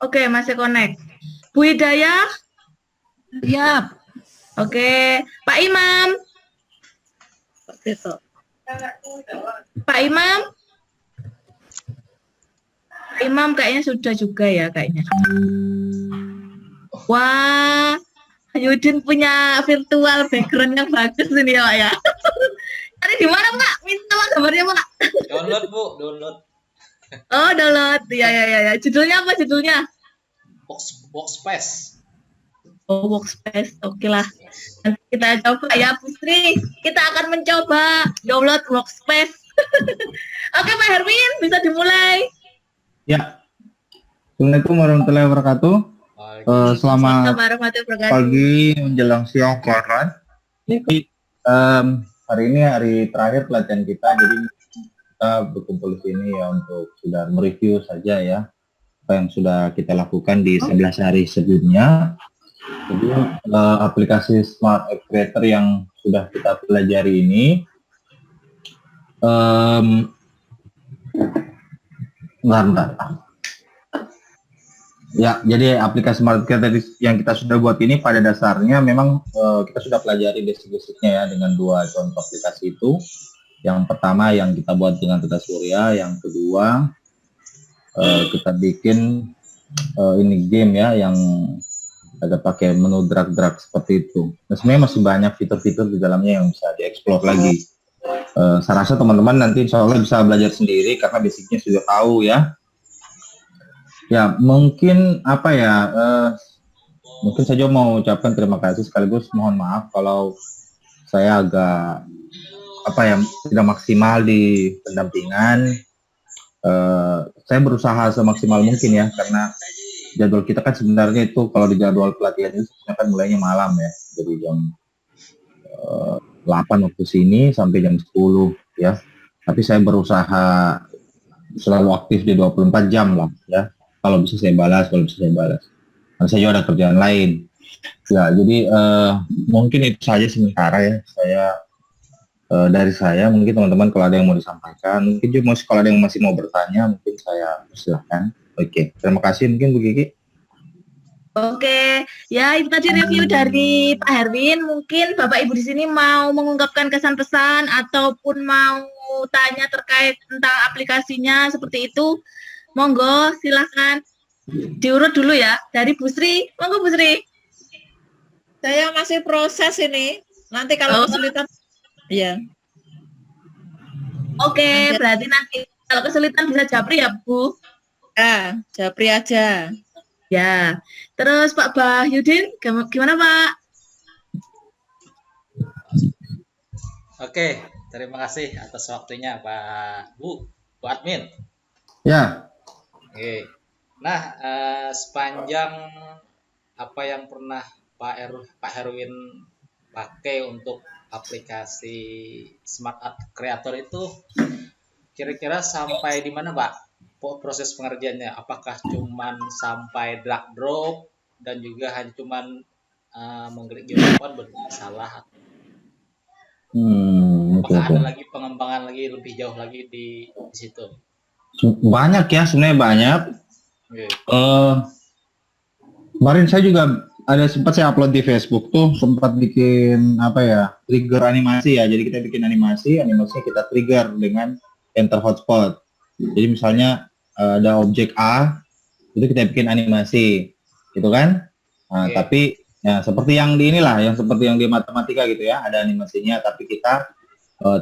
Oke, masih connect. Bu Hidayah? Siap. Oke, Pak Imam? Pak Imam? Pak Imam kayaknya sudah juga ya kayaknya. Wah, Yudin punya virtual background yang bagus ini ya Pak ya. Tadi di mana Pak? Minta Pak gambarnya Pak. Download Bu, download. Oh, download. Ya. Judulnya apa judulnya? Workspace. Oh, Workspace. Oke lah. Nanti kita coba ya, Putri. Kita akan mencoba download Workspace. Oke, Pak Herwin, bisa dimulai. Ya. Assalamualaikum warahmatullahi wabarakatuh. Selamat pagi menjelang siang kawan. Hari ini hari terakhir pelatihan kita, jadi kita berkumpul di sini ya untuk sudah mereview saja ya apa yang sudah kita lakukan di 11 hari sebelumnya. Jadi aplikasi Smart App Creator yang sudah kita pelajari ini bentar. Ya, jadi aplikasi Smart App Creator yang kita sudah buat ini pada dasarnya memang kita sudah pelajari basic-basicnya ya dengan dua contoh aplikasi itu. Yang pertama yang kita buat dengan Tata Surya, yang kedua kita bikin ini game ya yang ada pakai menu drag seperti itu. Nah, sebenarnya masih banyak fitur-fitur di dalamnya yang bisa dieksplor lagi. Saya rasa teman-teman nanti insya Allah bisa belajar sendiri karena basicnya sudah tahu ya. Ya mungkin apa ya, mungkin saja mau ucapkan terima kasih sekaligus mohon maaf kalau saya agak apa ya tidak maksimal di pendampingan. Saya berusaha semaksimal mungkin ya karena jadwal kita kan sebenarnya itu kalau di jadwal pelatihan itu kan mulainya malam ya, jadi jam 8 waktu sini sampai jam 10 ya. Tapi saya berusaha selalu aktif di 24 jam lah ya. Kalau bisa saya balas. Karena saya juga ada kerjaan lain. Ya, jadi mungkin itu saja sementara ya. Dari saya mungkin teman-teman kalau ada yang mau disampaikan, mungkin juga kalau ada yang masih mau bertanya, mungkin saya silahkan. Oke, terima kasih mungkin Bu Gigi. Oke, ya itu tadi review dari Pak Herwin. Mungkin Bapak Ibu di sini mau mengungkapkan kesan pesan ataupun mau tanya terkait tentang aplikasinya seperti itu. Monggo, silahkan diurut dulu ya. Dari Bu Sri, monggo Bu Sri. Saya masih proses ini. Nanti kalau kesulitan, ya. Oke, berarti nanti kalau kesulitan bisa japri ya Bu? Ya, japri aja. Ya, terus Pak Bahyudin, gimana Pak? Oke, terima kasih atas waktunya Pak Bu Admin. Ya. Oke. Nah, sepanjang apa yang pernah Pak Herwin pakai untuk aplikasi Smart App Creator itu, kira-kira sampai di mana Pak proses pengerjaannya? Apakah cuman sampai drag drop dan juga hanya cuman mengklik icon bersalah? Apakah ada lagi pengembangan lagi lebih jauh lagi di situ? Banyak ya, sebenarnya banyak. Kemarin saya juga ada sempat saya upload di Facebook tuh, sempat bikin apa ya, trigger animasi ya. Jadi kita bikin animasinya kita trigger dengan enter hotspot. Jadi misalnya ada objek A, itu kita bikin animasi, gitu kan? Nah, tapi ya seperti yang di inilah, yang seperti yang di matematika gitu ya, ada animasinya, tapi kita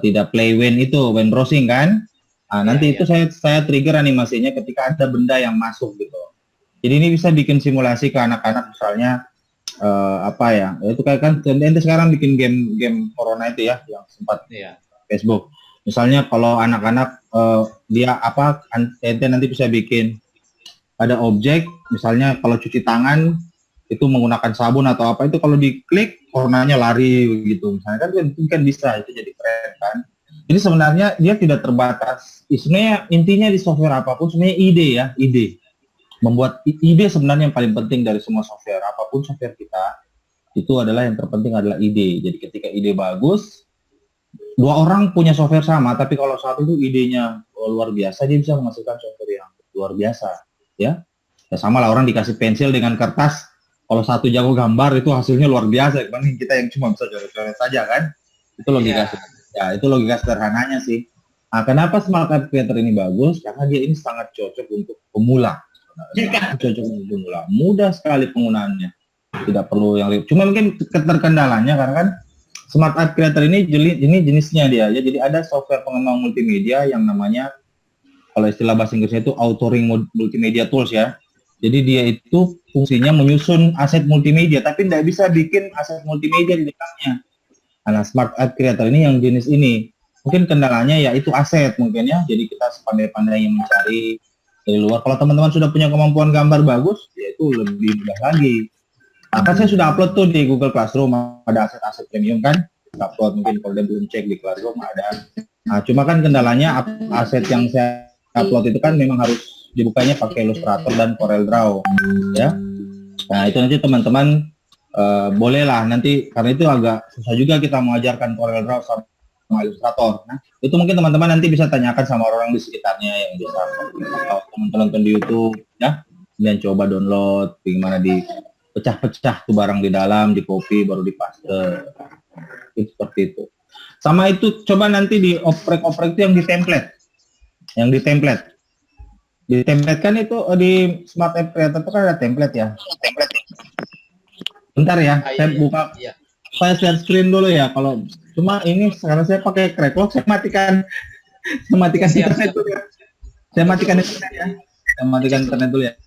tidak play when browsing kan? Nah, nanti itu saya trigger animasinya ketika ada benda yang masuk gitu. Jadi ini bisa bikin simulasi ke anak-anak misalnya apa ya? Itu kayak kan ente sekarang bikin game corona itu ya yang sempat Facebook. Misalnya kalau anak-anak dia apa ente nanti bisa bikin ada objek misalnya kalau cuci tangan itu menggunakan sabun atau apa itu kalau diklik coronanya lari gitu misalnya kan bisa itu jadi keren kan. Jadi sebenarnya dia tidak terbatas. Sebenarnya intinya di software apapun sebenarnya ide. Membuat ide sebenarnya yang paling penting dari semua software. Apapun software kita, itu adalah yang terpenting adalah ide. Jadi ketika ide bagus, dua orang punya software sama, tapi kalau satu itu idenya luar biasa, dia bisa menghasilkan software yang luar biasa. Ya. Ya sama lah, orang dikasih pensil dengan kertas, kalau satu jago gambar itu hasilnya luar biasa dibanding kita yang cuma bisa coret-coret saja kan. Itu logika. Ya, itu logika sederhananya sih. Nah, kenapa Smart App Creator ini bagus? Karena dia ini sangat cocok untuk pemula. Cocok untuk pemula. Mudah sekali penggunaannya. Tidak perlu yang ribet. Cuma mungkin keterkendalanya karena kan Smart App Creator ini jenisnya dia ya. Jadi ada software pengembang multimedia yang namanya, kalau istilah bahasa Inggrisnya itu authoring multimedia tools ya. Jadi dia itu fungsinya menyusun aset multimedia, tapi tidak bisa bikin aset multimedia di dalamnya. Nah, Smart App Creator ini yang jenis ini. Mungkin kendalanya ya itu aset mungkin ya. Jadi kita sepandai-pandainya mencari dari luar. Kalau teman-teman sudah punya kemampuan gambar bagus, ya itu lebih mudah lagi. Nah, saya sudah upload tuh di Google Classroom, ada aset-aset premium kan. Upload mungkin kalau dia belum cek di Classroom ada. Nah, cuma kan kendalanya aset yang saya upload itu kan memang harus dibukanya pakai Illustrator dan CorelDRAW ya. Nah itu nanti teman-teman bolehlah nanti, karena itu agak susah juga kita mengajarkan CorelDRAW sama Illustrator. Nah itu mungkin teman-teman nanti bisa tanyakan sama orang di sekitarnya yang bisa, atau teman-teman nonton di YouTube ya, dan coba download bagaimana dipecah-pecah tuh barang di dalam, di copy baru dipaste. Itu seperti itu. Sama itu coba nanti di oprek-oprek itu yang di template. Di template kan itu di Smart App Creator itu kan ada template ya. Bentar ya, saya buka. Saya share screen dulu ya. Kalau cuma ini sekarang saya pakai Cracklock, saya matikan internet dulu ya. Saya matikan internet dulu ya.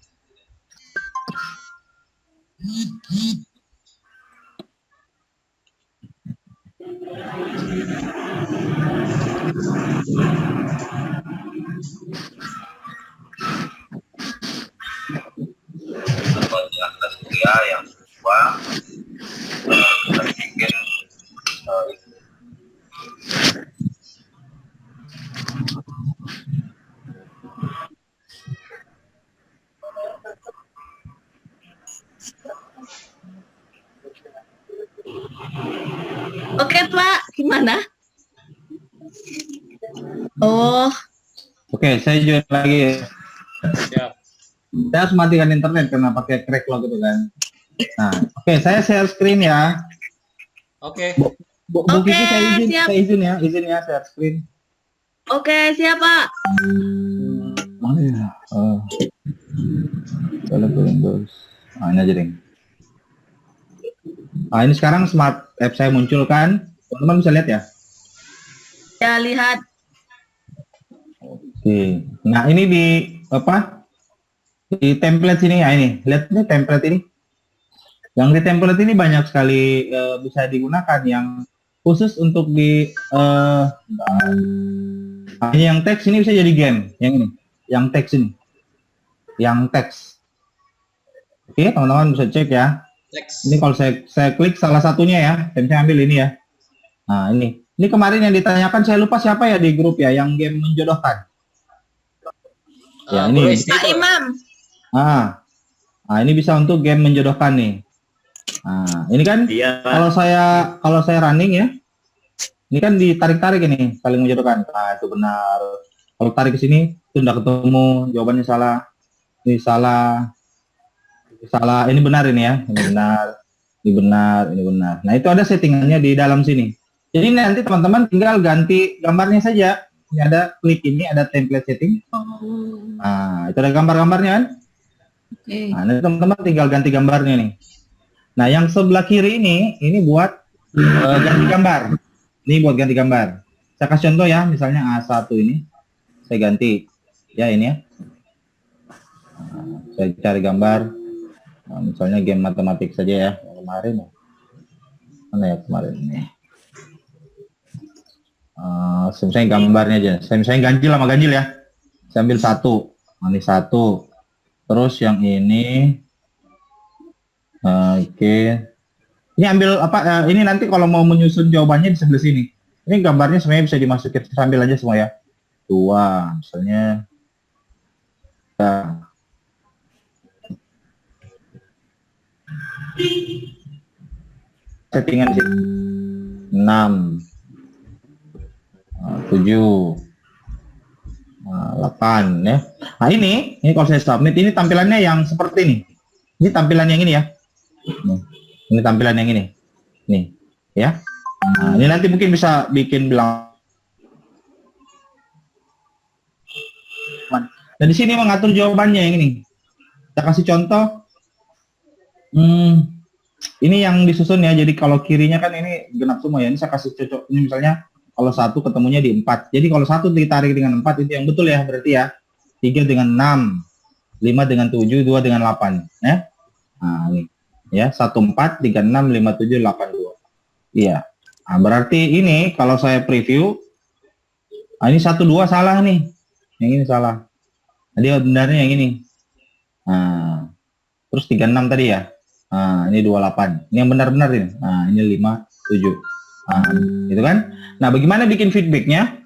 Yang kedua kita bikin Oke Pak, gimana? Oh, Oke, saya join lagi ya. Siap. Saya harus matikan internet karena pakai Cracklock itu kan. Nah, oke, saya share screen ya. Oke. Bu Oke, Kiki, siap. saya izin ya share screen. oke siap Pak. Mana ya? Kalau terus. Nah, ini aja deh. Nah, ini sekarang Smart App saya muncul kan. Teman-teman bisa lihat ya? Ya lihat. Oke. Nah, ini di apa? Di template sini ya ini. Lihat ini template ini. Yang di template ini banyak sekali bisa digunakan, yang khusus untuk di ini yang teks ini bisa jadi game, yang ini, yang teks ini, yang teks. Oke, teman-teman bisa cek ya. Ini kalau saya klik salah satunya ya, saya ambil ini ya. Nah ini kemarin yang ditanyakan, saya lupa siapa ya di grup ya, yang game menjodohkan. Ya ini. Pak Imam. Nah ini bisa untuk game menjodohkan nih. Nah ini kan kalau saya running ya, ini kan ditarik-tarik ini saling menjodohkan. Nah itu benar. Kalau tarik ke sini itu tidak ketemu, jawabannya salah. Ini salah. Ini benar ini ya, ini benar. Nah itu ada settingannya di dalam sini. Jadi nanti teman-teman tinggal ganti gambarnya saja. Ini ada klik ini, ada template setting. Nah itu ada gambar-gambarnya kan. Nah nanti teman-teman tinggal ganti gambarnya nih. Nah yang sebelah kiri ini buat ganti gambar. Ini buat ganti gambar. Saya kasih contoh ya, misalnya A1 ini saya ganti ya ini ya. Nah, saya cari gambar. Nah, misalnya game matematik saja ya, yang kemarin mana ya kemarin ini. Misalnya gambarnya aja. Saya misalnya ganjil sama ganjil ya. Saya ambil satu, ini satu. Terus yang ini, oke. Ini ambil apa? Ini nanti kalau mau menyusun jawabannya di sebelah sini. Ini gambarnya sebenarnya bisa dimasukin, sambil aja semua ya. Dua, misalnya. Settingan sih 6 7 8 ya. Nah ini kalau saya submit, ini tampilannya yang seperti ini. Ini tampilan yang ini ya. Ini tampilan yang ini. Nih, ya. Nah, ini nanti mungkin bisa bikin bilang. Dan di sini mengatur jawabannya yang ini. Kita kasih contoh. Ini yang disusun ya. Jadi kalau kirinya kan ini genap semua ya. Ini saya kasih cocok. Ini misalnya kalau 1 ketemunya di 4. Jadi kalau 1 ditarik dengan 4 itu yang betul ya berarti ya. 3 dengan 6, 5 dengan 7, 2 dengan 8 ya. Nah, ini ya 1 4 3 6 5 7 8 2. Iya. Nah, berarti ini kalau saya preview, ini 1 2 salah nih. Yang ini salah. Jadi benarnya yang ini. Nah, terus 36 tadi ya. Nah, ini 28. Ini yang benar-benar ini. Nah, ini 5 7. Nah, gitu kan? Nah, bagaimana bikin feedbacknya?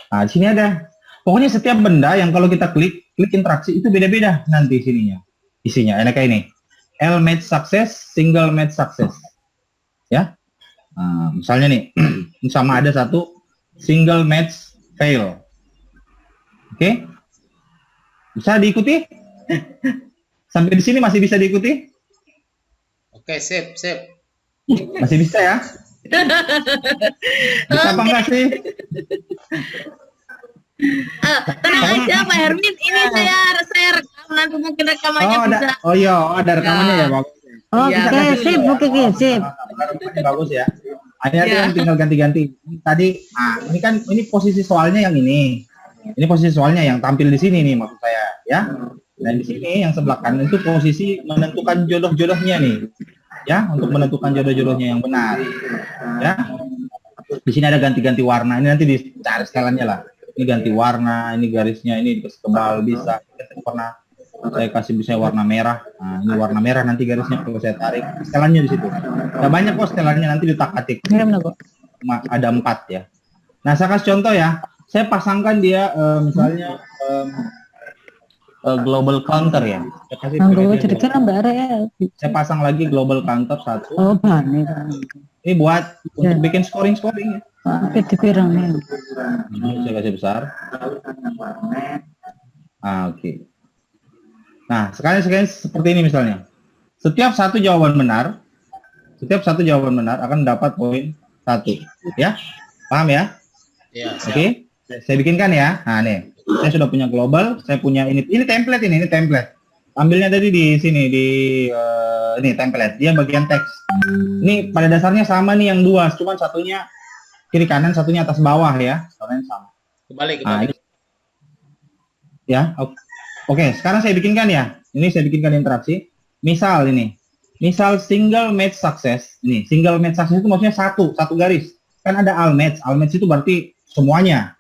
Nah, di sini ada. Pokoknya setiap benda yang kalau kita klik interaksi itu beda-beda nanti sininya. Isinya enak kayak ini. L match success, single match success. Ya. Nah, misalnya nih, sama ada satu single match fail. Oke? Bisa diikuti? Sampai di sini masih bisa diikuti? Oke, sip. Masih bisa ya? Bisa apa enggak sih? Tenang aja Pak Hermin, ini saya rekam nanti mungkin rekamannya bisa. Ada rekamannya ya, Pak. Oke, sip, oke, sip. Rekamannya bagus ya. Akhirnya tinggal ganti-ganti. Tadi, ini posisi soalnya yang ini. Ini posisi soalnya yang tampil di sini nih maksud saya, ya. Dan di sini yang sebelah kanan itu posisi menentukan jodoh-jodohnya nih, ya, untuk menentukan jodoh-jodohnya yang benar, ya. Di sini ada ganti-ganti warna. Ini nanti dicari setelannya lah. Ini ganti warna, ini garisnya ini dikasih tebal bisa. Pernah saya kasih bisa warna merah. Nah, ini warna merah nanti garisnya kalau saya tarik setelannya di situ. Nah, banyak kok setelannya nanti ditak-atik. Ada 4 ya. Nah, saya kasih contoh ya. Saya pasangkan dia misalnya global counter ya. Saya kasih saya pasang lagi global counter 1. Oh, bane. Ini buat untuk bikin scoring ya. Dipirang. Saya kasih besar. Oke. Nah, sekarang seperti ini misalnya. Setiap satu jawaban benar akan dapat poin 1. Ya? Paham ya? Iya. Oke. Saya bikinkan ya. Nah, nih. Saya sudah punya global, saya punya ini template ini template. Ambilnya tadi di sini ini template. Dia bagian teks. Ini pada dasarnya sama nih yang 2, cuman satunya kiri kanan, satunya atas bawah ya. Soalnya sama. Kembali. Ya, oke. Sekarang saya bikinkan ya. Ini saya bikinkan interaksi. Misal ini. Misal single match success. Ini, single match success itu maksudnya satu garis. Kan ada all match. All match itu berarti semuanya.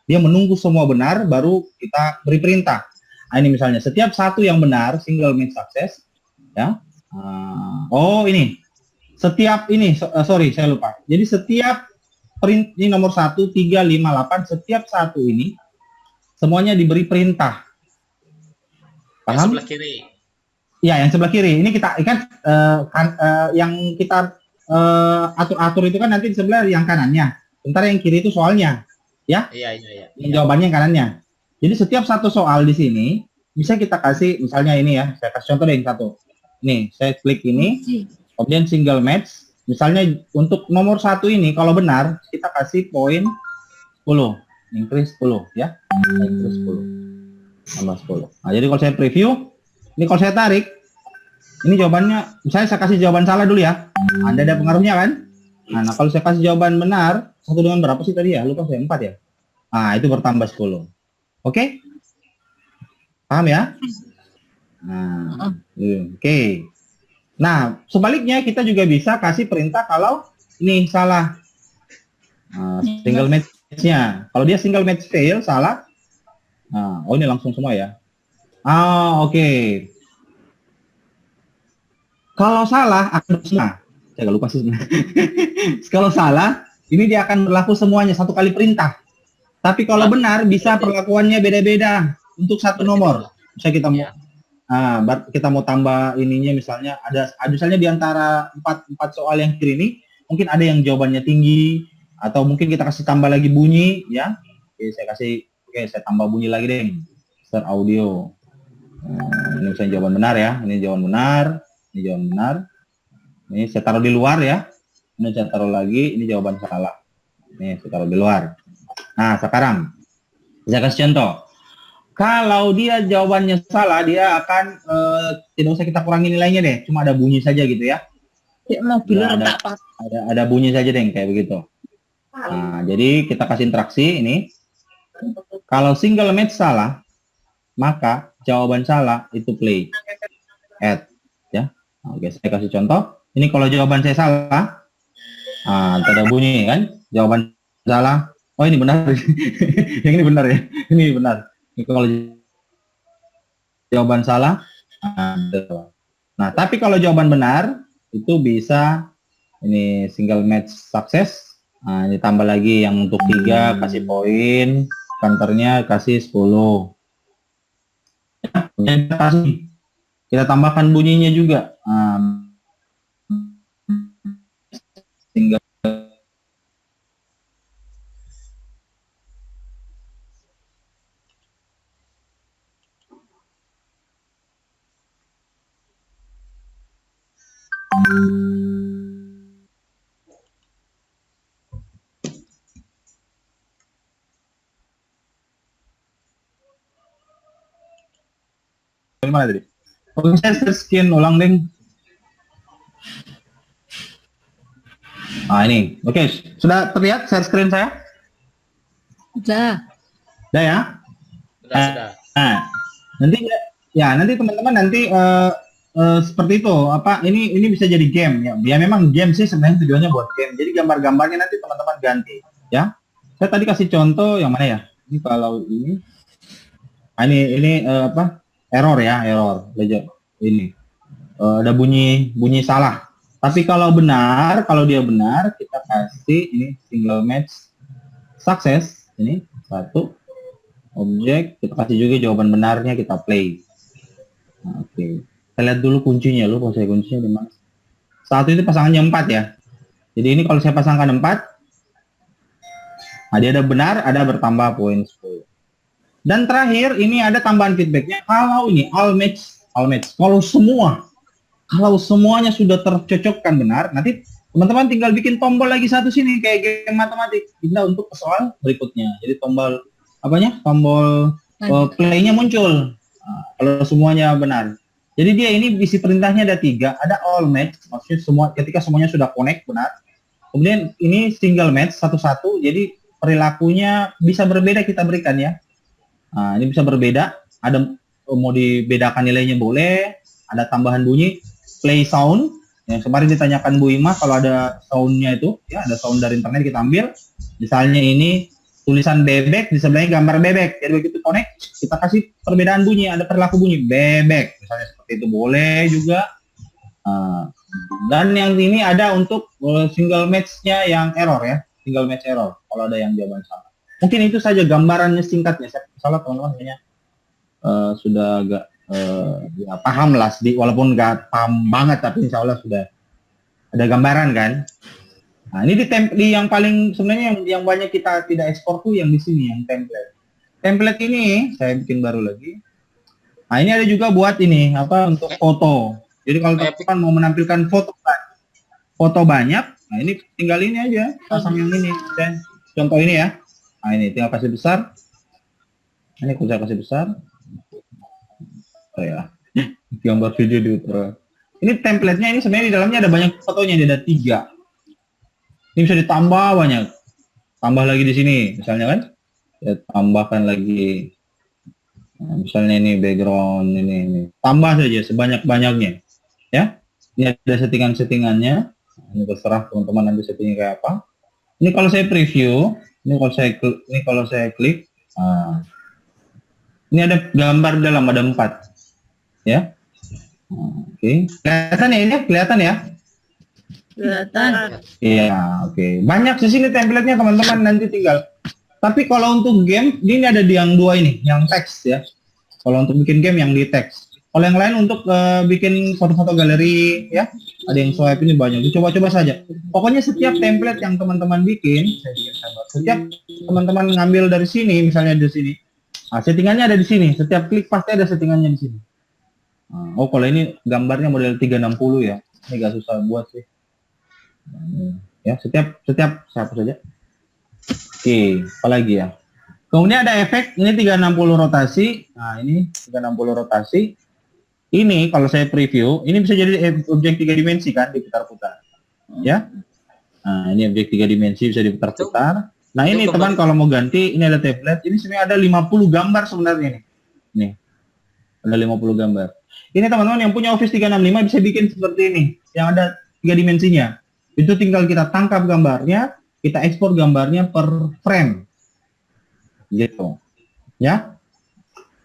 Dia menunggu semua benar baru kita beri perintah. Nah, ini misalnya setiap satu yang benar single match success ya. Ini. Setiap ini sorry saya lupa. Jadi setiap ini nomor 1 3 5 8 setiap satu ini semuanya diberi perintah. Paham? Yang sebelah kiri. Ya, yang sebelah kiri. Ini kita yang kita atur-atur itu kan nanti di sebelah yang kanannya. Sementara yang kiri itu soalnya. Ya? Iya. Yang jawabannya yang kanannya. Jadi setiap satu soal di sini bisa kita kasih misalnya ini ya. Saya kasih contoh deh yang satu. Nih, saya klik ini. Kemudian single match. Misalnya untuk nomor 1 ini kalau benar kita kasih poin 10. Increase 10 ya. Increase 10. Tambah 10. Nah, jadi kalau saya preview, ini kalau saya tarik, ini jawabannya, misalnya saya kasih jawaban salah dulu ya. Anda ada pengaruhnya kan? Nah, kalau saya kasih jawaban benar, 1 dengan berapa sih tadi ya? Lupa saya 4 ya. Nah, itu bertambah 10. Oke? Paham ya? Nah, oke. Nah, sebaliknya kita juga bisa kasih perintah kalau ini salah. Single match-nya. Kalau dia single match fail, salah. Nah, ini langsung semua ya. Oke. Kalau salah akan semua. Saya nggak lupa sih sebenarnya. Kalau salah, ini dia akan berlaku semuanya 1 kali perintah. Tapi kalau benar bisa perlakuannya beda-beda untuk satu nomor. Misalnya kita mau tambah ininya misalnya ada misalnya di antara 4 soal yang kiri ini mungkin ada yang jawabannya tinggi atau mungkin kita kasih tambah lagi bunyi ya. Oke, saya kasih Oke, saya tambah bunyi lagi deh. Start audio. Ini misalnya jawaban benar ya. Ini jawaban benar. Ini jawaban benar. Ini saya taruh di luar ya. Ini saya taruh lagi. Ini jawaban salah. Ini saya taruh di luar. Nah, sekarang saya kasih contoh. Kalau dia jawabannya salah, dia akan tidak usah kita kurangi nilainya deh. Cuma ada bunyi saja gitu ya. Mobilnya Nah, retak, Pak. ada bunyi saja deh kayak begitu. Nah, jadi kita kasih interaksi ini. Kalau single match salah, maka jawaban salah itu play. Add. Ya. Oke, saya kasih contoh. Ini kalau jawaban saya salah, ada bunyi kan? Jawaban salah. Oh, ini benar. Yang ini benar ya. Ini benar. Ini kalau jawaban salah, ada. Nah, tapi kalau jawaban benar, itu bisa ini single match sukses. Nah, ini tambah lagi yang untuk 3 kasih poin, counternya kasih 10. Kita tambahkan bunyinya juga. Single mana tadi? Oke, saya scan ulang deh. Ini. Oke, sudah terlihat share screen saya? Udah. Udah ya? Sudah. Nah, nanti teman-teman seperti itu. Ini bisa jadi game ya. Ya memang game sih sebenarnya tujuannya buat game. Jadi gambar-gambarnya nanti teman-teman ganti ya. Saya tadi kasih contoh yang mana ya? Ini kalau ini error ya, error. Ini ada bunyi salah. Tapi kalau dia benar, kita kasih ini single match success. Ini satu objek, kita kasih juga jawaban benarnya, kita play. Nah, oke. Kita lihat dulu kuncinya, lupa saya kuncinya di mana. Satu itu pasangannya 4 ya. Jadi ini kalau saya pasangkan 4, dia ada benar, ada bertambah poin 10. Dan terakhir ini ada tambahan feedbacknya. Kalau ini all match. Kalau semuanya sudah tercocokkan benar, nanti teman-teman tinggal bikin tombol lagi satu sini kayak game matematik. Pindah untuk soal berikutnya. Jadi tombol play-nya muncul. Kalau semuanya benar. Jadi dia ini isi perintahnya ada 3, ada all match, maksudnya ketika semuanya sudah connect benar. Kemudian ini single match satu-satu. Jadi perilakunya bisa berbeda kita berikan ya. Nah, ini bisa berbeda. Ada mau dibedakan nilainya boleh. Ada tambahan bunyi. Play sound, yang kemarin ditanyakan Bu Ima kalau ada soundnya itu, ya ada sound dari internet kita ambil. Misalnya ini tulisan bebek, di sebelahnya gambar bebek. Jadi begitu connect, kita kasih perbedaan bunyi, ada perilaku bunyi bebek, misalnya seperti itu boleh juga. Dan yang ini ada untuk single match-nya yang error ya, single match error. Kalau ada yang jawaban salah. Mungkin itu saja gambarannya singkatnya. Saya salah teman-teman kayaknya sudah agak ya paham lah, walaupun nggak paham banget tapi insya Allah sudah ada gambaran kan. Nah ini di yang paling sebenarnya yang banyak kita tidak ekspor tuh yang di sini yang template ini saya bikin baru lagi. Nah ini ada juga buat ini untuk foto. Jadi kalau teman-teman mau menampilkan foto banyak, nah ini tinggal ini aja pasang yang ini. Dan contoh ini ya. Nah ini tinggal kasih besar. Ini saya kasih besar. Ya, gambar video di utara. Ini template-nya ini sebenarnya di dalamnya ada banyak fotonya, ada 3. Ini bisa ditambah banyak. Tambah lagi di sini, misalnya kan? Ya, tambahkan lagi. Nah, misalnya ini background ini. Tambah saja sebanyak-banyaknya. Ya. Ini ada settingan-settingannya. Ini terserah teman-teman nanti settingnya kayak apa. Ini kalau saya preview, ini kalau saya klik, ini ada gambar dalam, ada 4. Ya, oke. Kelihatan ya ini? Kelihatan ya? Kelihatan. Iya, oke. Banyak di sini template-nya teman-teman, nanti tinggal. Tapi kalau untuk game, ini ada di yang 2 ini, yang teks ya. Kalau untuk bikin game yang di teks. Kalau yang lain untuk bikin foto-foto galeri ya, ada yang swipe ini banyak. Coba-coba saja. Pokoknya setiap template yang teman-teman bikin, setiap teman-teman ngambil dari sini, misalnya di sini. Settingannya ada di sini. Setiap klik pasti ada settingannya di sini. Oh, kalau ini gambarnya model 360 ya. Ini gak susah buat sih. Ya, setiap saya hapus saja. Oke, apalagi ya. Kemudian ada efek, ini 360 rotasi. Nah, ini 360 rotasi. Ini kalau saya preview, ini bisa jadi objek 3 dimensi kan, diputar-putar. Ya. Nah, ini objek 3 dimensi bisa diputar-putar. Nah, ini teman kalau mau ganti, ini ada tablet. Ini sebenarnya ada 50 gambar sebenarnya nih. Nih. Ada 50 gambar. Ini teman-teman yang punya Office 365 bisa bikin seperti ini, yang ada 3 dimensinya. Itu tinggal kita tangkap gambarnya, kita ekspor gambarnya per frame. Gitu. Ya.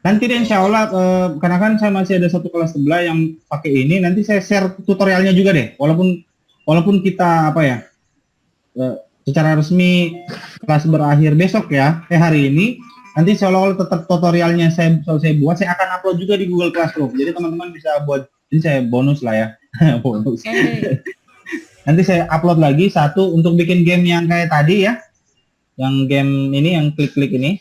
Nanti deh insya Allah, karena kan saya masih ada satu kelas sebelah yang pakai ini, nanti saya share tutorialnya juga deh. Walaupun kita apa ya, secara resmi kelas berakhir besok ya, hari ini, nanti seolah-olah tetap tutorialnya saya buat, saya akan upload juga di Google Classroom. Jadi teman-teman bisa buat, ini saya bonus lah ya, bonus. Nanti saya upload lagi satu untuk bikin game yang kayak tadi ya, yang game ini, yang klik-klik ini,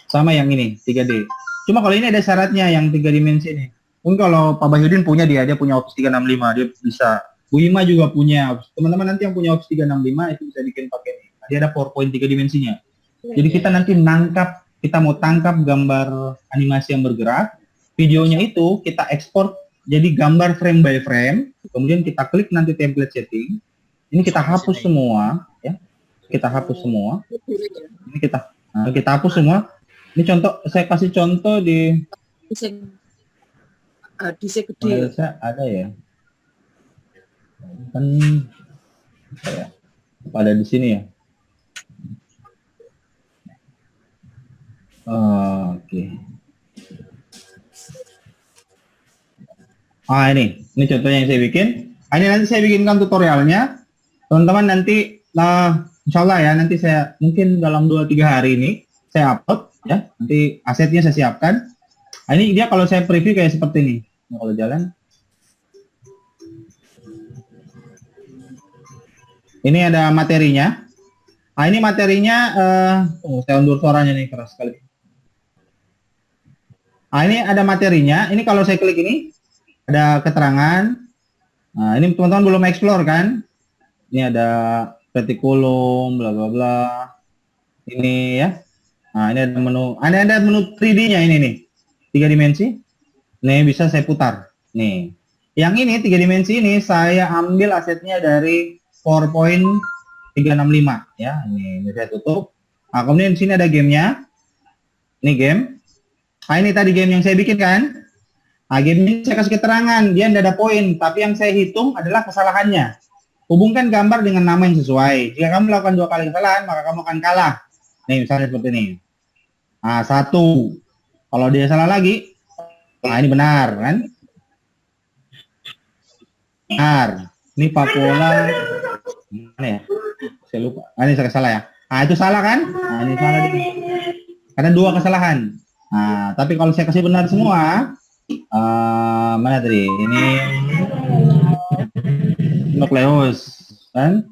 sama yang ini 3D. Cuma kalau ini ada syaratnya yang 3 dimensi ini. Mungkin kalau Pak Bahyudin punya dia punya Office 365, dia bisa. Bu Ima juga punya. Teman-teman nanti yang punya Office 365 itu bisa bikin pakai ini. Dia ada PowerPoint 3 dimensinya. Jadi kita nanti kita mau tangkap gambar animasi yang bergerak, videonya itu kita ekspor jadi gambar frame by frame, kemudian kita klik nanti template setting. Ini kita hapus semua, ya. Kita hapus semua. Ini kita hapus semua. Ini contoh, saya kasih contoh di gede. Saya ada ya. Kan ya, pada di sini ya. Oke. Ini contohnya yang saya bikin. Ini nanti saya bikinkan tutorialnya. Teman-teman nanti, insya Allah ya, nanti saya mungkin dalam 2-3 hari ini saya upload ya. Nanti asetnya saya siapkan. Ini dia kalau saya preview kayak seperti ini. Kalau jalan. Ini ada materinya. Ini materinya, saya undur suaranya nih keras sekali. Ini ada materinya. Ini kalau saya klik ini, ada keterangan. Nah, ini teman-teman belum explore kan? Ini ada reticulum, bla bla bla. Ini ya. Nah, ini ada menu 3D-nya ini nih. 3 dimensi. Nih bisa saya putar. Nih. Yang ini 3 dimensi ini saya ambil asetnya dari PowerPoint 365 ya. Ini saya tutup. Nah, kemudian di sini ada gamenya. Ini game. Nah, ini tadi game yang saya bikin kan. Nah, game ini saya kasih keterangan, dia tidak ada poin, tapi yang saya hitung adalah kesalahannya. Hubungkan gambar dengan nama yang sesuai. Jika kamu melakukan 2 kali kesalahan, maka kamu akan kalah. Nih, misalnya seperti ini. Nah, 1. Kalau dia salah lagi, nah ini benar kan? Benar. Ini Papola. Mana ya? Saya lupa. Ini saya salah ya. Nah, itu salah kan? Nah, ini salah. Karena 2 kesalahan. Nah, tapi kalau saya kasih benar semua, mana tadi? Ini nukleus kan?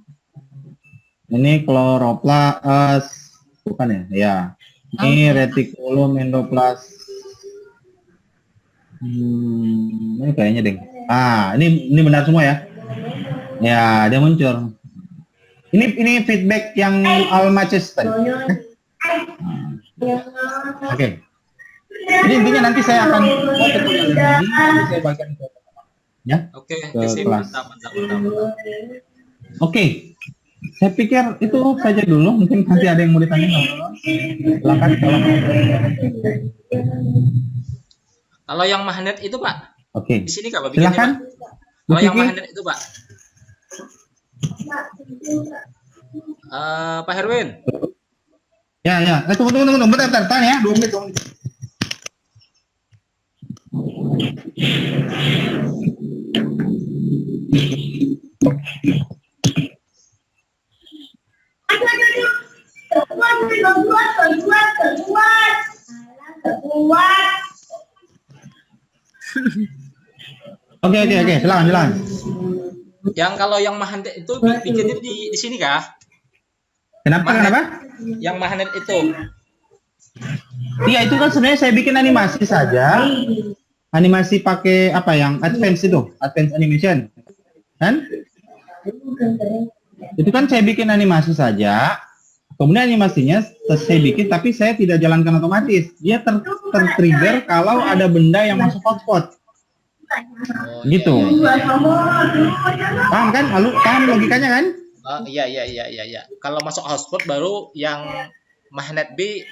Ini chloroplas, bukan ya? Ya. Ini reticulum endoplas. Ini kayaknya deh. Ini benar semua ya? Ya, dia muncul. Ini feedback yang Almaces tadi. Oke. Jadi intinya nanti saya akan saya bagikan ke ya. Oke, kelas. Oke. Saya pikir itu saja dulu. Mungkin nanti ada yang mau ditanya. Silakan. Kalau yang magnet itu, Pak. Oke. Di sini Kak, Pak. Silakan. Kalau yang magnet itu, Pak. Pak Herwin. Ya. Tunggu. Bentar, tanya ya. 2 menit. Oke, silakan. Yang kalau yang magnet itu bikinnya di sini kah? Kenapa? Yang magnet itu. Iya itu kan sebenarnya saya bikin animasi saja. Animasi pakai apa yang advance itu, advance animation, kan? Itu kan saya bikin animasi saja. Kemudian animasinya saya bikin, tapi saya tidak jalankan otomatis. Dia tertrigger kalau ada benda yang masuk hotspot. Oh, Gitu. iya, iya. Paham kan? Lalu paham logikanya kan? Oh, iya, iya, iya, iya, iya. Kalau masuk hotspot baru yang magnet B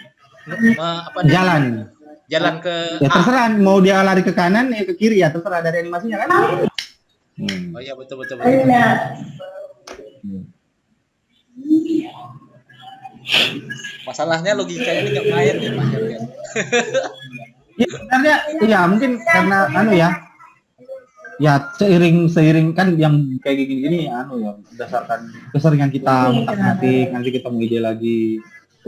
apa nih? Jalan ke Ya A. terserah mau dia lari ke kanan ya ke kiri ya terserah dari animasinya kan. Oh iya, betul, betul, betul. Masalahnya logikanya ini nggak main ya Pak Herwin. Ya sebenarnya ya mungkin karena anu ya. Ya seiring kan yang kayak gini ya berdasarkan keseringan kita ngotak-ngatik nanti kita mau ide lagi.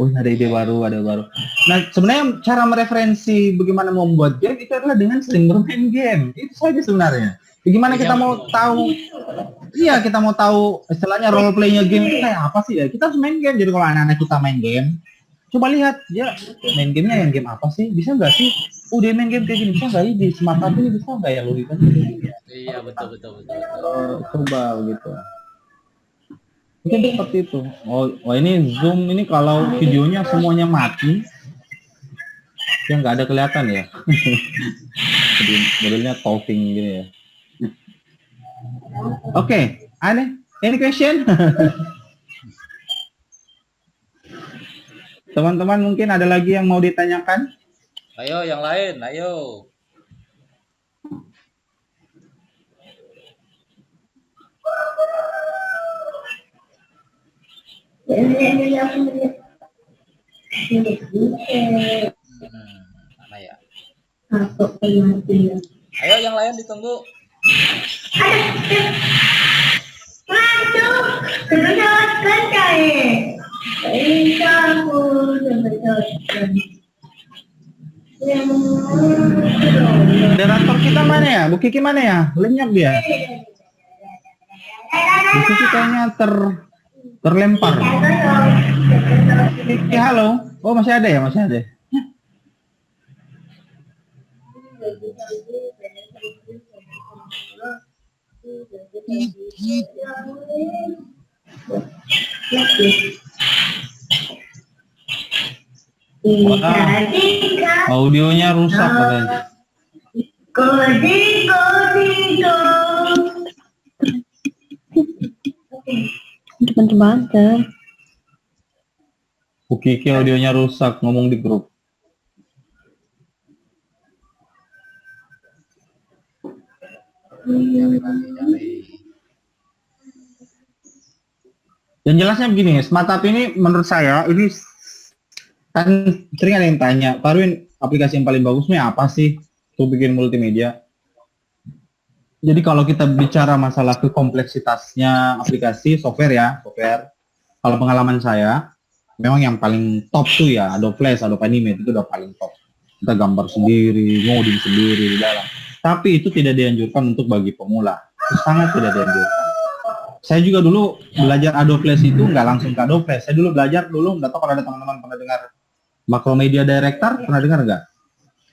Oh ada ide baru, ada baru. Nah sebenarnya cara mereferensi bagaimana membuat game itu adalah dengan sering bermain game. Itu saja sebenarnya. Bagaimana kita mau tahu? Iya kita mau tahu istilahnya role playnya game itu kayak apa sih ya? Kita harus main game. Jadi kalau anak-anak kita main game, coba lihat dia main gamenya yang game apa sih? Bisa nggak sih? Oh dia main game kayak gini bisa nggak? Di smart hub ini bisa nggak ya logikanya? Iya, betul, betul, betul, betul. Coba gitu. Mungkin seperti itu. Oh ini Zoom ini kalau videonya semuanya mati, ya nggak ada kelihatan ya. Jadi modelnya talking gini ya. Oke, any question? Teman-teman mungkin ada lagi yang mau ditanyakan? Ayo yang lain, ayo. Mana ya? Ayo yang lain ditunggu. Moderator kita mana ya? Bu Kiki mana ya? Lenyap dia. Bu Kiki kayaknya terlempar. Kiki halo. Oh masih ada ya? Masih ada. Wah, audionya rusak katanya. Teman-teman, Bu Kiki audionya rusak ngomong di grup. Yang jelasnya begini, Smart Hub ini menurut saya ini kan sering ada yang tanya, Pak Arwin aplikasi yang paling bagusnya apa sih untuk bikin multimedia? Jadi kalau kita bicara masalah kekompleksitasnya aplikasi software ya, software. Kalau pengalaman saya, memang yang paling top tuh ya Adobe Flash, Adobe Animate itu udah paling top. Kita gambar sendiri, ngoding sendiri di dalam. Tapi itu tidak dianjurkan untuk bagi pemula. Itu sangat tidak dianjurkan. Saya juga dulu belajar Adobe Flash itu nggak langsung ke Adobe Flash. Saya dulu belajar nggak tahu kalau ada teman-teman pernah dengar Macromedia Director, pernah dengar nggak?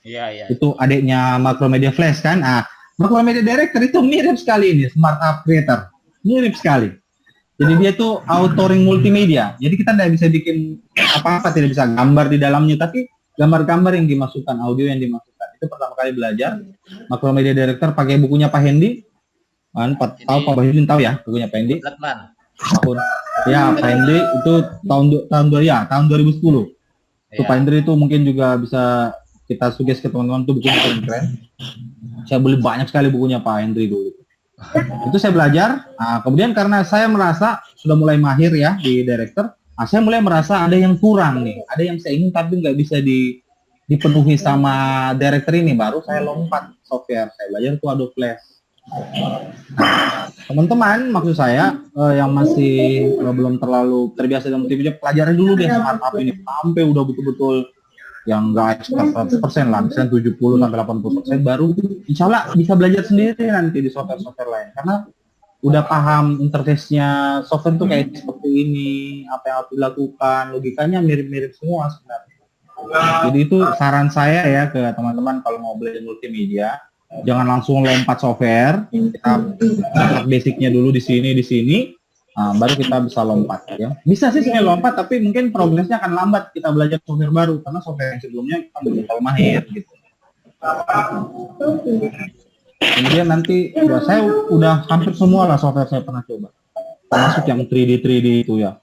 Iya, iya. Itu adiknya Macromedia Flash kan? Macromedia Director itu mirip sekali ini, Smart Hub Creator. Mirip sekali. Jadi dia tuh authoring multimedia. Jadi kita tidak bisa bikin apa-apa, tidak bisa gambar di dalamnya, tapi gambar-gambar yang dimasukkan, audio yang dimasukkan. Itu pertama kali belajar. Macromedia Director pakai bukunya Pak Hendy. Tahu Pak Hendy tahu ya bukunya Pak Hendy? Ya Pak Hendy itu tahun 2010. Itu Pak Hendy itu mungkin juga bisa kita suggest ke teman-teman tuh bukunya paling keren. Saya beli banyak sekali bukunya Pak Henry dulu. Itu saya belajar. Kemudian karena saya merasa sudah mulai mahir ya di director, saya mulai merasa ada yang kurang nih, ada yang saya ingin tapi nggak bisa dipenuhi sama director ini. Baru saya lompat software, saya belajar tuh Adobe Flash. Teman-teman, maksud saya yang masih belum terlalu terbiasa dengan multimedia, pelajari dulu deh Smart Hub ini sampai udah betul-betul yang enggak expert 100% lah, misalnya 70-80%, baru insya Allah bisa belajar sendiri nanti di software-software lain. Karena udah paham interface-nya software itu kayak seperti ini, apa yang harus dilakukan, logikanya mirip-mirip semua sebenarnya. Jadi itu saran saya ya ke teman-teman kalau mau belajar multimedia, jangan langsung lompat software. Kita start basicnya dulu di sini, baru kita bisa lompat ya. Bisa sih sebenarnya lompat, tapi mungkin progresnya akan lambat kita belajar software baru karena software yang sebelumnya kita belum terlalu mahir gitu. Kemudian nanti ya saya udah hampir semua lah software saya pernah coba, termasuk yang 3D itu ya,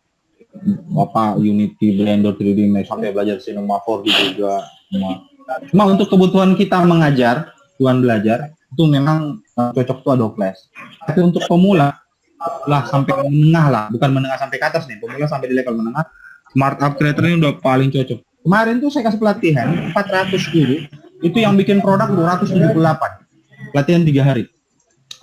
apa Unity, Blender, 3D Max, sampai belajar Cinema 4D juga semua. Cuma untuk kebutuhan kita mengajar, tuan belajar itu memang cocok tuh Adobe Flash. Tapi untuk pemula lah sampai menengah lah, bukan menengah sampai ke atas nih, pemula sampai di level menengah, Smart App Creator ini udah paling cocok. Kemarin tuh saya kasih pelatihan 400 guru, itu yang bikin produk 278, pelatihan 3 hari.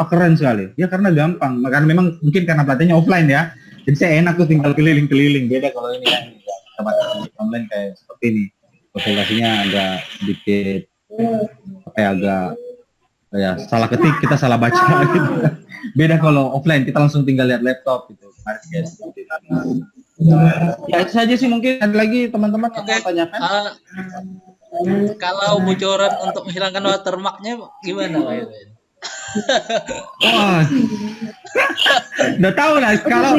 Oh, keren sekali ya, karena gampang, karena memang mungkin karena pelatihannya offline ya, jadi saya enak tuh tinggal keliling-keliling. Beda kalau ini kan tempat online kayak seperti ini, konsultasinya agak sedikit agak ya salah ketik, kita salah baca gitu. Beda kalau offline, kita langsung tinggal lihat laptop gitu. Mari guys. Ya itu saja sih, mungkin ada lagi teman-teman yang mau tanyakan. Kalau bocoran untuk menghilangkan watermarknya gimana, Pak Irwin? Wah, udah tahu lah kalau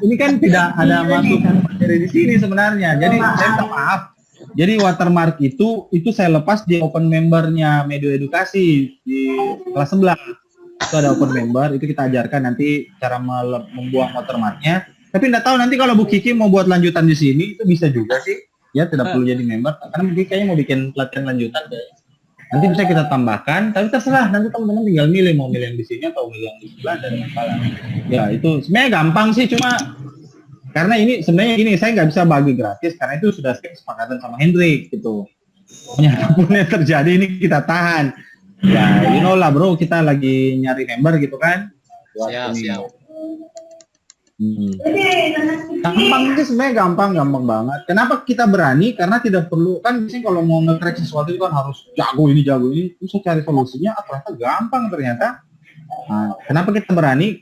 ini kan tidak ada masuk materi di sini sebenarnya. Jadi saya minta maaf. Jadi watermark itu saya lepas di open membernya Medio Edukasi di kelas 11. Itu ada open member, itu kita ajarkan nanti cara membuang watermarknya. Tapi nggak tahu nanti kalau Bu Kiki mau buat lanjutan di sini itu bisa juga sih. Ya tidak perlu jadi member, karena Bu Kiki kayaknya mau bikin pelatihan lanjutan deh. Nanti bisa kita tambahkan, tapi terserah nanti teman-teman tinggal milih mau milih yang di sini atau milih yang di sebelah dan yang salah. Ya itu sebenarnya gampang sih, cuma karena ini sebenarnya gini, saya nggak bisa bagi gratis karena itu sudah kesepakatan sama Hendrik gitu. Pokoknya apapun yang terjadi ini kita tahan. Ya, you know lah bro, kita lagi nyari member gitu kan. Siap. Gampang sih sebenarnya, gampang banget. Kenapa kita berani? Karena tidak perlu, kan biasanya kalau mau nge-crack sesuatu itu kan harus jago ini. Terus saya cari solusinya, ternyata gampang ternyata. Nah, kenapa kita berani?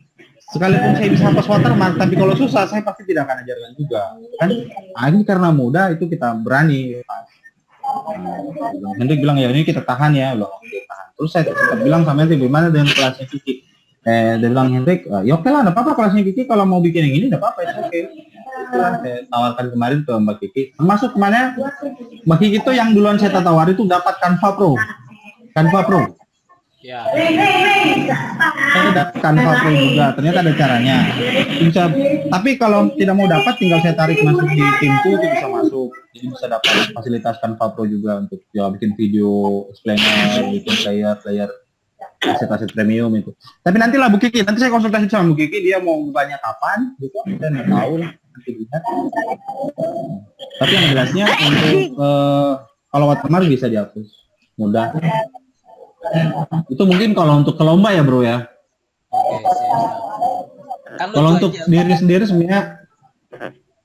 Sekalipun saya bisa hapus watermark, tapi kalau susah saya pasti tidak akan ajarkan juga, kan? Nah, ini karena mudah itu kita berani. Hendrik bilang ya ini kita tahan ya, loh. Terus saya tetap bilang sama Hendrik, gimana dengan kelasnya Kiki? Dia bilang Hendrik, ya oke lah, nggak apa-apa kelasnya Kiki kalau mau bikin yang ini, nggak apa-apa, itu oke. Saya tawarkan kemarin ke Mbak Kiki, termasuk kemana Mbak Kiki itu yang duluan saya tawari itu dapat Canva Pro. Ya. Saya dapat Canva Pro juga, ternyata ada caranya. Bisa, tapi kalau tidak mau dapat, tinggal saya tarik masuk di timku, itu bisa masuk. Jadi bisa dapat fasilitas Canva Pro juga untuk ya bikin video, explainer, bikin player aset premium itu. Tapi nantilah Bu Kiki, nanti saya konsultasi sama Bu Kiki, dia mau bukanya kapan, gitu. Dan nggak tahu lah, nanti lihat. Tapi yang jelasnya untuk kalau watermark bisa dihapus, mudah. Itu mungkin kalau untuk ke lomba ya bro ya. Oke, siap. Kan Kalau untuk diri sendiri sebenarnya,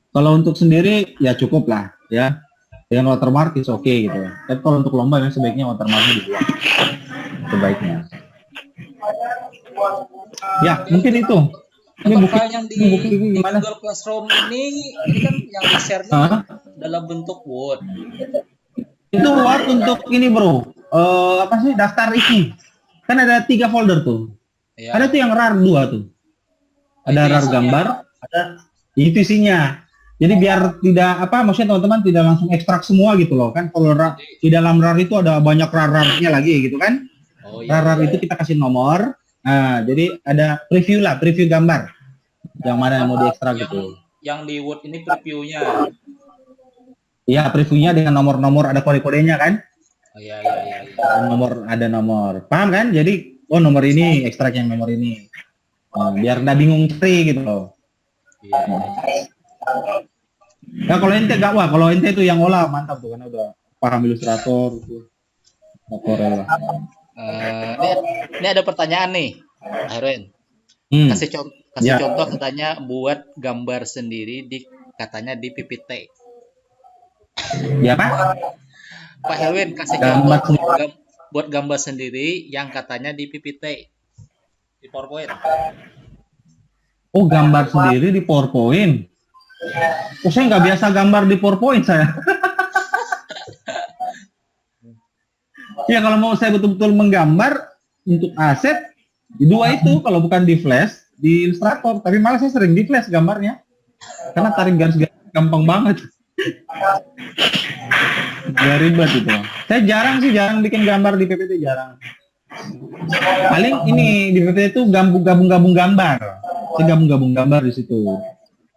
kalau untuk sendiri ya cukup lah ya. Dengan watermark is oke gitu. Tapi kalau untuk lomba yang sebaiknya watermarknya dibuang. Sebaiknya. Ya mungkin itu. Ini untuk bukti file yang di gimana? Google Classroom ini kan yang di share-nya dalam bentuk Word. Itu Word untuk ini bro. Apa sih daftar isi? Kan ada 3 folder tuh. Ya. Ada tuh yang RAR 2 tuh. Ada Itu RAR isinya. gambar, ada itu isinya. Jadi biar tidak maksudnya teman-teman tidak langsung ekstrak semua gitu loh kan. Kalau di dalam RAR itu ada banyak RAR-RAR-nya lagi gitu kan. Oh, iya. RAR itu kita kasih nomor. Nah, jadi ada preview gambar. Yang mana yang mau diekstrak gitu. Yang di Word ini previewnya. Iya, previewnya dengan nomor-nomor, ada kode-kodenya kan. Oh, iya. Ada nomor. Paham kan? Jadi nomor ini ekstrak yang nomor ini. Biar nggak bingung cari gitu loh. Iya. Nah, kalau ente kalau ente itu yang olah mantap tuh karena udah paham Illustrator gitu. Corel. Ini ada pertanyaan nih, Irwin. Kasih contoh katanya buat gambar sendiri katanya di PPT. Ya Pak? Pak Herwin kasih Gambar contoh buat gambar sendiri yang katanya di PPT di PowerPoint. Oh, gambar sendiri di PowerPoint. Oh, saya nggak biasa gambar di PowerPoint saya. Ya kalau mau saya betul-betul menggambar untuk aset, di dua itu kalau bukan di Flash, di Illustrator. Tapi malah saya sering di Flash gambarnya, karena tarik garis-garis gampang banget. Gak ribet itu. Saya jarang bikin gambar di PPT, jarang. Paling ini di PPT itu gabung-gabung gambar. Saya gabung-gabung gambar di situ.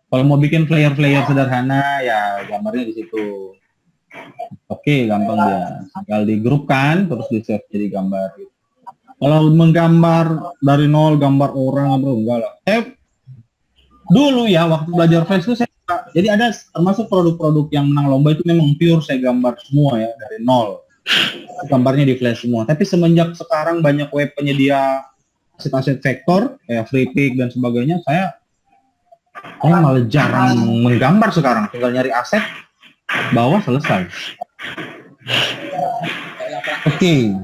Kalau mau bikin flyer-flyer sederhana, ya gambarnya di situ. Oke, gampang dia. Tinggal digrupkan, terus di-save jadi gambar. Gitu. Kalau menggambar dari nol, gambar orang, enggak lah. Dulu ya, waktu belajar Flash itu saya jadi ada termasuk produk-produk yang menang lomba itu memang pure saya gambar semua ya, dari nol. Gambarnya di Flash semua. Tapi semenjak sekarang banyak web penyedia aset-aset vektor, kayak FreePik dan sebagainya, saya malah jarang menggambar sekarang. Tinggal nyari aset, bawa selesai. Oke.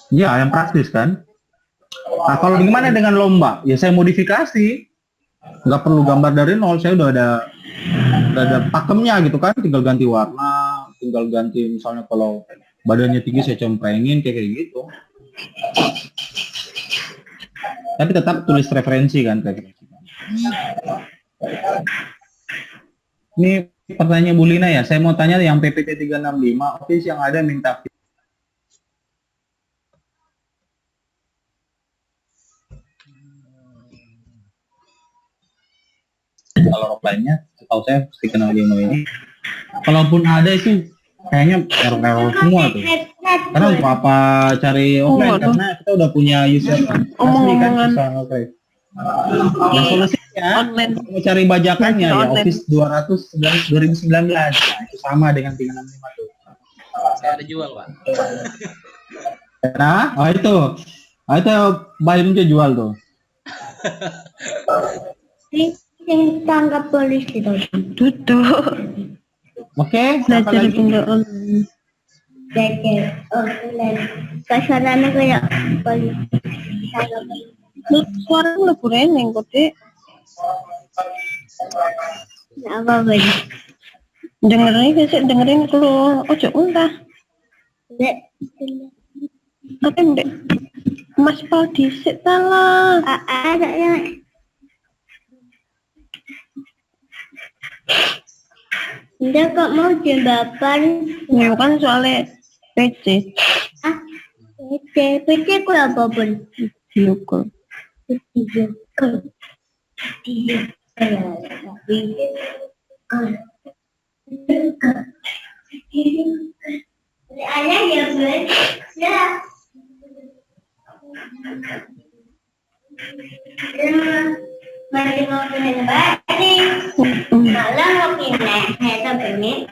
Ya, yang praktis kan. Nah, kalau gimana dengan lomba? Ya saya modifikasi. Nggak perlu gambar dari nol, saya udah ada pakemnya gitu kan, tinggal ganti warna, tinggal ganti misalnya kalau badannya tinggi saya cemprengin kayak gitu. Tapi tetap tulis referensi kan kayak gitu. Ini pertanyaan Bu Lina ya, saya mau tanya yang PPT 365, office yang ada minta kalau offline-nya, setahu saya stiker demo ini, kalaupun ada itu kayaknya error semua tuh. Karena untuk apa cari offline, karena kita udah punya user asli kan, bisa offline. Nah, solusinya, mau cari bajakannya ya Office 2019, nah, itu sama dengan 365 tuh. Saya ada jual, Pak. Nah, itu Bayern jual tuh. Yang tanggap polisi duduk. Oke, Belajar tinggal online. Belajar online. Kasarannya kayak polisi. Suara lu kureneng kok, Dek. Ya apa beda? Dengerin kalau ojo untah. Dek. Apa Dek? Mas Pau disik salah. Ada yang Dia kok mau jembapan? Ya kan soalnya PC. PC ku apa pun? Video call. Ayah ya bun, ya. Mari mau kena balik, malah mau kena, saya pengen.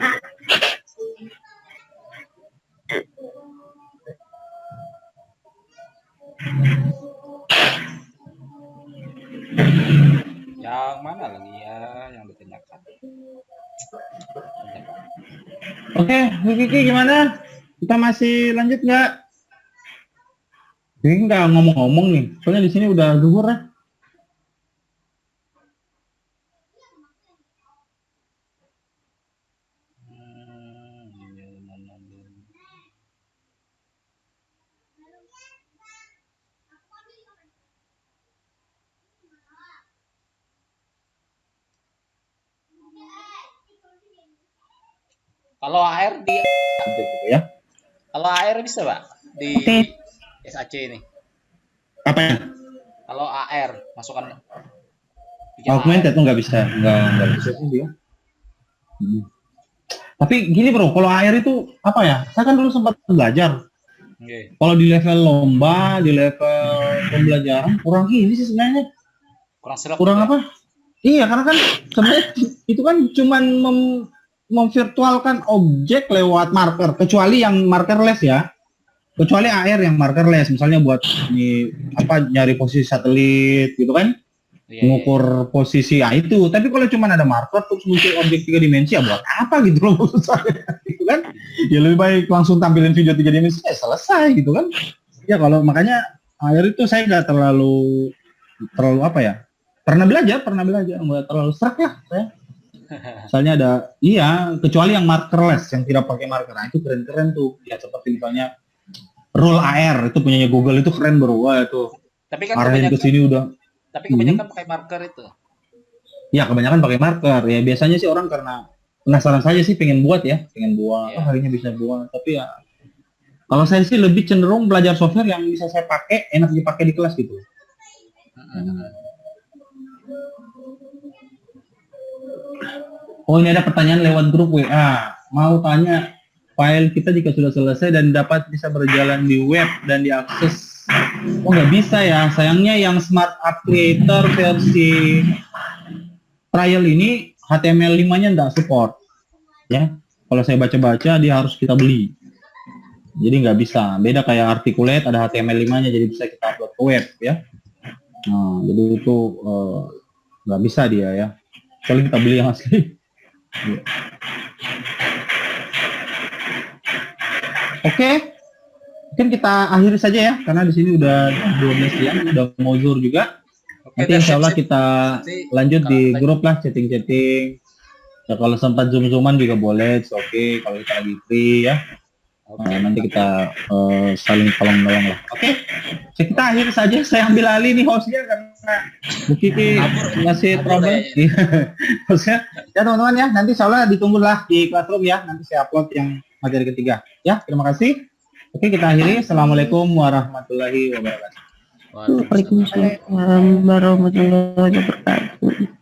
Yang mana lagi ya yang ditanyakan? Oke, Bu Kiki gimana? Kita masih lanjut nggak? Ini nggak ngomong-ngomong nih, soalnya di sini udah zuhur ya. Kalau AR di Gitu ya. kalau AR bisa, Pak? Di SAC ini. Apa ya? Kalau AR masukkan Augmented tuh nggak bisa sih dia. Tapi gini bro, kalau air itu apa ya? Saya kan dulu sempat belajar. Okay. Kalau di level lomba, di level pembelajaran kurang ini sih sebenarnya. Kurang apa? Iya, karena kan sebenarnya itu kan cuman memvirtualkan objek lewat marker, kecuali yang markerless ya. Kecuali AR yang markerless, misalnya buat ini apa nyari posisi satelit gitu kan. Mengukur posisi itu. Tapi kalau cuma ada marker terus muncul objek 3 dimensi ya buat apa gitu loh maksud saya. Gitu kan? Ya lebih baik langsung tampilin video 3 dimensi selesai gitu kan. Ya kalau makanya AR itu saya nggak terlalu apa ya? Pernah belajar nggak terlalu serak lah saya. Misalnya ada, iya, kecuali yang markerless, yang tidak pakai marker. Nah, itu keren-keren tuh. Ya seperti misalnya Rule AR itu punyanya Google, itu keren bro. Wah itu Tapi kan arahin ke kebanyakan, sini udah. pakai marker itu. Ya kebanyakan pakai marker. Ya biasanya sih orang karena penasaran saja sih pengen buat ya, Iya. oh harinya bisa buat. Tapi ya kalau saya sih lebih cenderung belajar software yang bisa saya pakai, enak dipakai di kelas gitu. Oh ini ada pertanyaan lewat grup WA. Mau tanya, file kita jika sudah selesai dan dapat bisa berjalan di web dan diakses. Oh nggak bisa ya, sayangnya yang Smart App Creator versi trial ini HTML 5-nya nggak support. Ya, kalau saya baca-baca dia harus kita beli. Jadi nggak bisa. Beda kayak Articulate ada HTML 5-nya, jadi bisa kita upload ke web ya. Nah, jadi itu nggak bisa dia ya. Kalau kita beli yang asli. Oke, mungkin kita akhiri saja ya, karena di sini udah 12 siang, udah mau zuhur juga. Oke, Nanti insya Allah kita Nanti lanjut di kalau- grup lah, chatting-chatting. Ya, kalau sempat zoom-zooman juga boleh, oke. Kalau kita lagi free ya. Oke. Nanti kita saling tolong-menolong lah. Oke, kita akhir saja. Saya ambil alih nih hostnya karena Bu Kiki ngasih trouble. Hostnya, ya teman-teman ya. Nanti insya Allah ditunggulah di Classroom ya. Nanti saya upload yang materi ketiga. Ya, terima kasih. Oke, kita akhiri. Assalamualaikum warahmatullahi wabarakatuh. Waalaikumsalam. Waalaikumsalam warahmatullahi wabarakatuh.